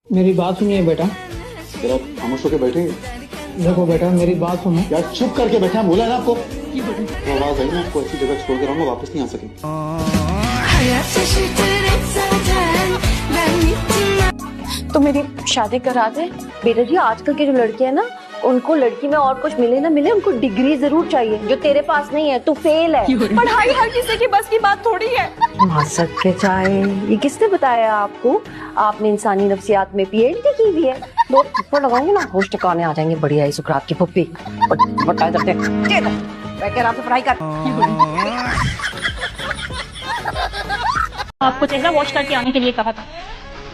मेरी बात सुनिए बेटा। जरा खामोश होकर बैठे। देखो बेटा मेरी बात सुनो। यार चुप करके बैठे हैं, बोला है ना आपको। तो आवाज आई ना, आपको ऐसी जगह छोड़ कर आऊंगा, वापस नहीं आ सकेंगे। तो मेरी शादी करा दे। बेटा जी आजकल के जो लड़के हैं ना, उनको लड़की में और कुछ मिले ना मिले, उनको डिग्री जरूर चाहिए, जो तेरे पास नहीं है। तू फेल है। पढ़ाई हर किसी की बस की बात थोड़ी है। मसक के चाहे ये किसने बताया आपको? आपने इंसानी नफ्सियात में पीएचडी की हुई है। दो थप्पड़ लगाऊंगी ना, होश ठिकाने आ जाएंगे। बढ़िया है सुकरात की पुप्पी। पढ़ाई करते आपसे पढ़ाई कर। आपको चेहरा वॉश करके आने के लिए कहा था।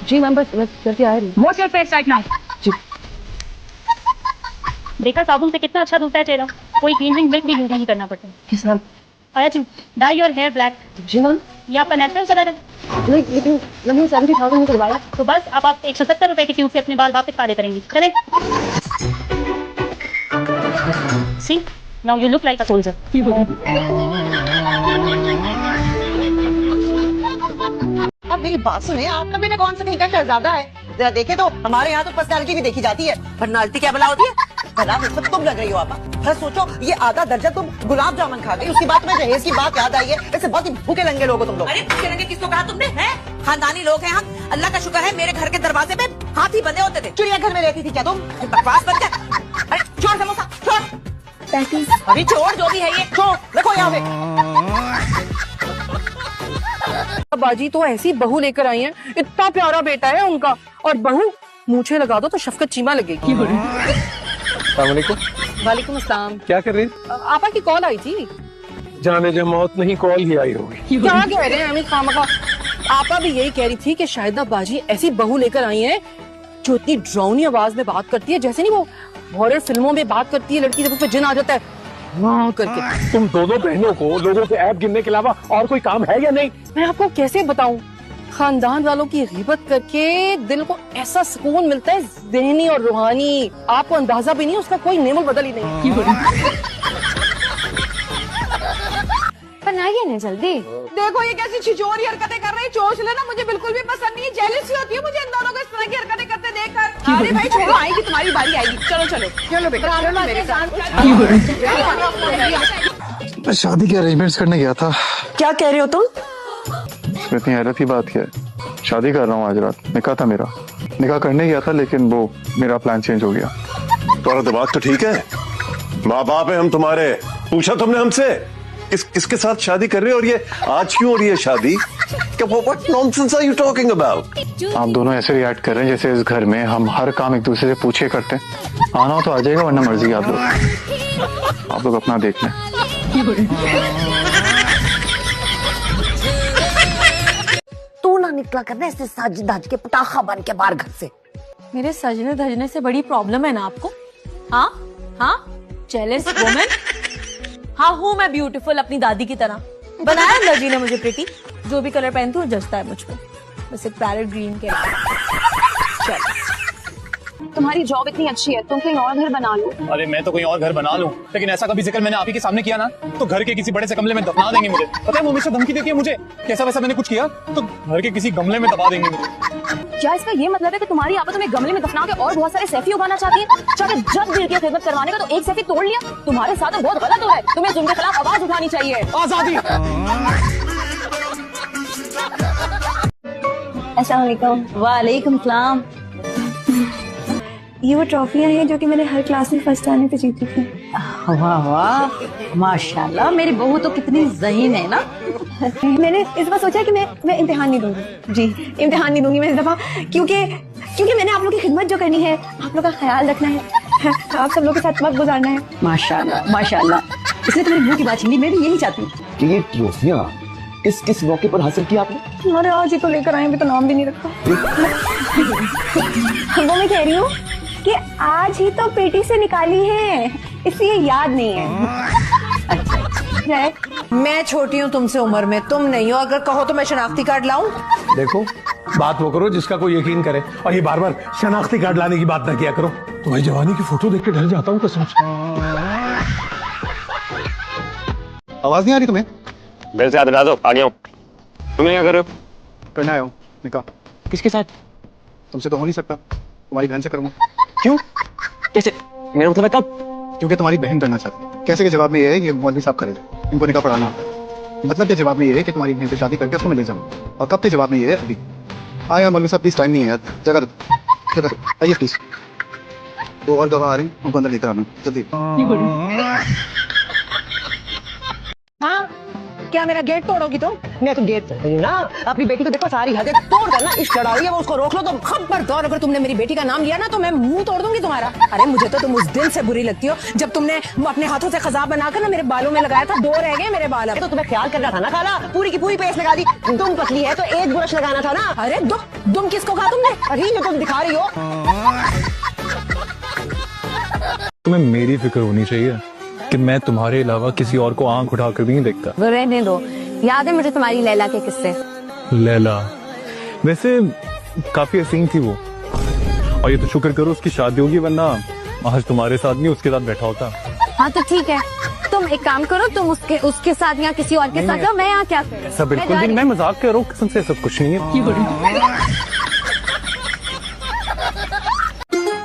जी मैम, बस करके आ रही हूँ। Wash your face right now. जी। देखा साबुन से कितना अच्छा धुलता है चेहरा, कोई क्लीनिंग मिल्क भी यूज नहीं करना पड़ता। किस मैम? आया जी, डाई योर हेयर ब्लैक। जी मैम। ये आपका नेचुरल कलर है। लेकिन 70,000 में करवाया। तो बस अब आप 170 रुपए की ट्यूब से अपने बाल वापस काले करेंगी। चलें? See now you look like a soldier. आप मेरी बात सुने, आपका बेटा कौन सा कहीं का शहजादा है? जरा देखे तो, हमारे यहाँ तो पर्सनालिटी भी देखी जाती है। पर्सनालिटी क्या भला होती है? भला मुझसे तुम लग रही हो आप। फिर सोचो, ये आधा दर्जन तुम गुलाब जामुन खा गई, उसकी बात में जहेज की बात याद आई है। ऐसे बहुत ही भूखे नंगे लोग हो तुम लोग। अरे भूखे नंगे किसको कहा तुमने? हैं? खानदानी लोग हैं हम। अल्लाह का शुक्र है मेरे घर के दरवाजे पे हाथी बंधे होते थे। चिड़ियाघर में रहती थी क्या तुम? बकवास बंद कर। अरे छोड़ समोसा, छोड़। अभी छोड़, जो भी है ये छोड़, रखो यहाँ पे। बाजी तो ऐसी बहू लेकर आई है, इतना प्यारा बेटा है उनका। और बहू मूछे लगा दो तो शफकत चीमा लगेगी। वालेकुम अस्सलाम। क्या कर रही? आपा की कॉल आई थी। जाने जे मौत नहीं, कॉल ही आई होगी। क्या कह रहे हैं अमित खामखा? आपा भी यही कह रही थी कि शाहिदा बाजी ऐसी बहू लेकर आई है जो इतनी ड्राउनी आवाज में बात करती है, जैसे नहीं वो हॉरर फिल्मों में बात करती है लड़की, जब उस पर जिन आ जाता है वाह करके। तुम दोनों बहनों को लोगों के ऐप गिनने के अलावा और कोई काम है या नहीं? मैं आपको कैसे बताऊं, खानदान वालों की गिबत करके दिल को ऐसा सुकून मिलता है, ज़हनी और रूहानी, आपको अंदाजा भी नहीं, उसका कोई नेमल बदल ही नहीं। बनाइए ना जल्दी। देखो ये कैसी छिछोरी हरकतें कर रही है। चोच लेना मुझे बिल्कुल भी पसंद नहीं है। जेलसी होती है मुझे इन दोनों को इस तरह की हरकतें करते देखकर। अरे भाई छोड़ो, आएगी तुम्हारी बारी आएगी। चलो चलो चलो बेटा, चलो मेरे साथ। मैं शादी के अरेंजमेंट्स करने गया था। क्या कह रहे हो तुम? इसमें इतनी हैरत की बात क्या है? शादी कर रहा हूँ आज रात। निकाह था मेरा, निकाह करने गया था, लेकिन वो मेरा प्लान चेंज हो गया। तुम्हारा दिमाग तो ठीक है? माँ बाप है हम तुम्हारे। पूछा तुमने हमसे किसके साथ शादी कर रहे हो, और ये आज क्यों हो रही है शादी? What nonsense are you talking about? आप दोनों ऐसे रिएक्ट कर रहे हैं जैसे इस घर में हम हर काम एक दूसरे से पूछे करते हैं। आना हो तो आ जाएगा, वरना मर्जी आप लोग अपना देख लें। तू ना निकला करना ऐसे साज दाज के पटाखा बन के बाहर घर से। मेरे सजने धजने से बड़ी प्रॉब्लम है ना आपको? हाँ हाँ, जेलस वुमन। हाँ हूँ मैं ब्यूटीफुल अपनी दादी की तरह। बनाया अंदर जी ने मुझे प्रिटी। जो भी कलर पहनती हूँ जचता है मुझ पे। बस एक पैरेट ग्रीन के। तुम्हारी जॉब इतनी अच्छी है, तुम कहीं और घर बना लो। अरे मैं तो कोई और घर बना लूं, लेकिन ऐसा कभी जिक्र मैंने आप ही के सामने किया ना तो घर के किसी बड़े से कमरे में दफना देंगे मुझे। पता है वो हमेशा धमकी देती है मुझे, कैसा वैसा मैंने कुछ किया तो घर के किसी गमले में दबा देंगे मुझे। क्या इसका ये मतलब है कि तुम्हारी आपा तुम्हें गमले में दफना के और बहुत सारे सैफी उगाना चाहती है? चाहे जब दिल की खिदमत करवाने का तो एक सैफी तोड़ लिया। तुम्हारे साथ तो बहुत गलत हो रहा है, तुम्हें जुल्म के खिलाफ आवाज उठानी चाहिए। आजादी। अस्सलाम वालेकुम। वालेकुम सलाम। ये वो ट्रॉफियां हैं जो कि मैंने हर क्लास में फर्स्ट आने पे जीती थी। वाह वाह, माशाल्लाह मेरी बहू तो कितनी ज़हीन है ना। मैंने इस बार सोचा कि मैं इम्तिहान नहीं दूंगी। जी इम्तिहान नहीं दूंगी मैं इस दफा, क्योंकि मैंने आप लोग की खिदमत जो करनी है, आप लोग का ख्याल रखना है, आप सब लोग के साथ वक्त गुजारना है। माशाल्लाह माशाल्लाह। इसने तुम्हारी मुंह की बात छीनी, मैं भी यही चाहती हूँ। कि ये ट्रॉफियां किस मौके पर हासिल की आपने? अरे आज ही तो लेकर आए, अभी तो नाम भी नहीं रखा। वो मैं कह रही हूँ कि आज ही तो पेटी से निकाली है, इसलिए याद नहीं है। मैं छोटी हूँ तुमसे उम्र में, तुम नहीं हो। अगर कहो तो मैं शनाख्ती कार्ड लाऊं? देखो बात वो करो जिसका कोई यकीन करे, और ये बार बार शनाख्ती कार्ड लाने की बात ना किया करो। तुम्हारी जवानी की फोटो देख के डर जाता हूँ कसम से। आवाज नहीं आ रही तुम्हें? मेरे से याद दो, आ गया हूँ। तुम्हें क्या कर रहे हो? करना आया हूँ निकाह। किसके साथ? तुमसे तो हो नहीं सकता, तुम्हारी बहन से करूंगा। क्यों? कैसे? मेरा मतलब है कब? क्योंकि तुम्हारी बहन करना चाहती है। कैसे के जवाब में ये है कि मौलवी साहब करेंगे, इनको निकाह पढ़ाना आता है। मतलब के जवाब में ये है कि तुम्हारी बहन से शादी करके उसको मैं ले जाऊंगा। और कब के जवाब में ये है अभी। हाँ यार मौलवी साहब प्लीज, टाइम नहीं है यार, जगह आइए प्लीज। दो और गवाह आ रहे हैं, उनको अंदर लेकर आना जल्दी। हाँ, क्या मेरा गेट तोड़ोगी तुम? मैं तो गेट तोड़ रही हूँ ना। अपनी बेटी को देखो सारी हदें तोड़ कर ना इस चढ़ाई है वो, उसको रोक लो तो खबरदार अगर तुमने मेरी बेटी का नाम लिया ना तो मैं मुंह तोड़ दूंगी तुम्हारा। अरे मुझे तो तुम उस दिन से बुरी लगती हो जब तुमने अपने हाथों से खजाब बनाकर ना मेरे बालों में लगाया था, 2 रह गए मेरे बाल। तो तुम्हें ख्याल करना था ना खाला, पूरी की पूरी पेस्ट लगा दी। तुम पतली है तो एक ब्रश लगाना था ना। अरे दुम किसको कहा तुमने? अरे जो तुम दिखा रही हो। तुम्हें मेरी फिक्र होनी चाहिए कि मैं तुम्हारे अलावा किसी और को आंख उठाकर भी नहीं देखता। वो रहने दो, याद है मुझे तुम्हारी लैला के किस्से? लैला वैसे काफी हसीन थी वो, और ये तो शुक्र करो उसकी शादी होगी, वरना आज तुम्हारे साथ नहीं उसके साथ बैठा होता। हाँ तो ठीक है, तुम एक काम करो, तुम उसके साथ या किसी और के साथ जाओ, मैं यहाँ क्या करूँ? ऐसा बिल्कुल भी, मैं मजाक कर रहा हूँ, कसम से सब कुछ नहीं है।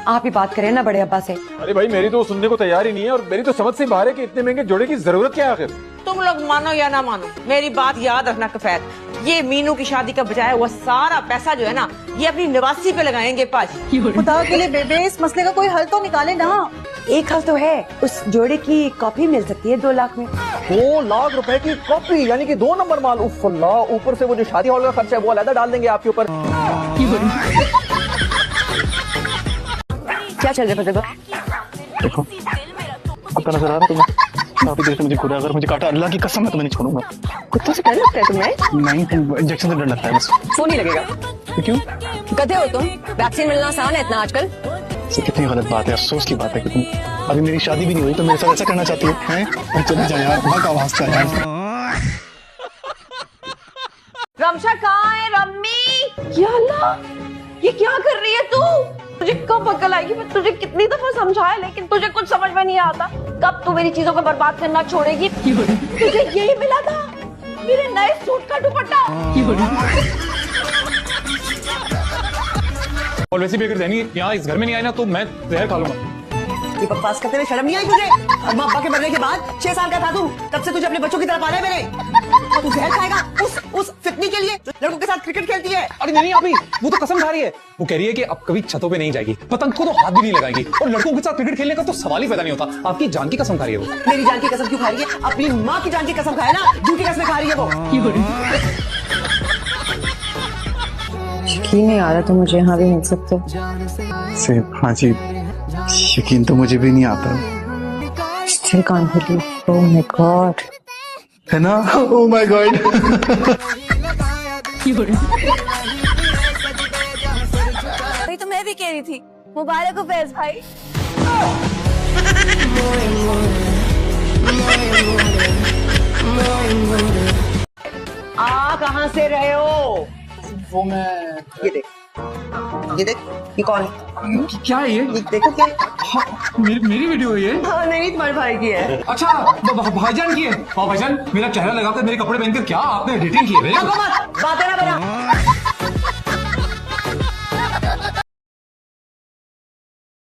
आप ही बात करें ना बड़े अब्बा से। अरे भाई मेरी तो सुनने को तैयार ही नहीं है, और मेरी तो समझ से बाहर है कि इतने महंगे जोड़े की जरूरत क्या है आखिर। तुम लोग मानो या ना मानो, मेरी बात याद रखना कफैत, ये मीनू की शादी का बचाया हुआ सारा पैसा जो है ना, ये अपनी निवासी पे लगाएंगे पाजी। खुदा के लिए बेबे, इस मसले का कोई हल तो निकाले ना। एक हल तो है, उस जोड़े की कॉपी मिल सकती है 2 लाख में। 2 लाख रुपए की कॉपी, यानी कि 2 नंबर माल। उफ अल्लाह, ऊपर से वो जो शादी हॉल का खर्चा है वो अलग डाल देंगे आपके ऊपर। क्या चल रहा है? देखो कुत्ता नजर आ रहा है तुम्हें? काफी देर से मुझे खुदा, अगर मुझे काटा अल्लाह की कसम मैं तुम्हें नहीं छोड़ूंगा। कुत्तों से डर लगता है तुम्हें? नहीं, तुम इंजेक्शन से डर लगता है बस। फोन नहीं लगेगा। क्यों? गधे हो तुम, वैक्सीन मिलना आसान है इतना आजकल। ये कितनी गलत बात है, अफसोस की बात है कि तुम अभी मेरी शादी भी नहीं हुई तो मेरे साथ ऐसा करना चाहती है, हैं? चले जाओ यार, बहुत आवाज कर यार। रमशा कहाँ है? रम्मी, या अल्लाह, ये क्या कर रही है तू? तुझे कब अकल आएगी? मैं तुझे कितनी दफा समझाया लेकिन तुझे कुछ समझ में नहीं आता। कब तू मेरी चीजों को बर्बाद करना छोड़ेगी? तुझे यही मिला था, मेरे नए सूट का दुपट्टा। और वैसे भी अगर ज़ैनी यहाँ इस घर में नहीं आए ना तो मैं जहर खा लूंगा। ये बकवास करते हुए शर्म नहीं आई तुझे? अम्मा अब्बा के मरने के बाद 6 साल का था तू, तब से तुझे अपने बच्चों की तरफ आना है मेरे। और तू जहर खाएगा उस फितनी के लिए जो लड़कों के साथ क्रिकेट खेलती है। अरे नहीं अभी, वो तो कसम खा रही है, वो कह रही है कि अब कभी छतों पे नहीं जाएगी, पतंग को तो हाथ भी नहीं लगाएगी, और लड़कों के साथ क्रिकेट खेलने का तो सवाल ही पैदा नहीं होता। आपकी जान की कसम खा रही है वो। मेरी जान की कसम क्यों खा रही है? अपनी माँ की जान की कसम खाए ना, झूठी कसम खा रही है वो। यकीन नहीं आ रहा तो मुझे यहाँ भी मिल सकते। हाँ जी, यकीन तो मुझे भी नहीं आता। Still can't believe. Oh my God. है ना? Oh my God. भाई तो मैं भी कह रही थी, मुबारक हो फैज भाई। आ कहाँ से रहे हो? वो मैं ये देख, ये कौन है? क्या है ये? देखो क्या है? मेरी वीडियो है ये? हाँ नहीं, तुम्हारे भाई की है। अच्छा भाईजान की है? भाईजान मेरा चेहरा लगाकर मेरे कपड़े पहनकर क्या आपने एडिटिंग की है? बातें ना बना।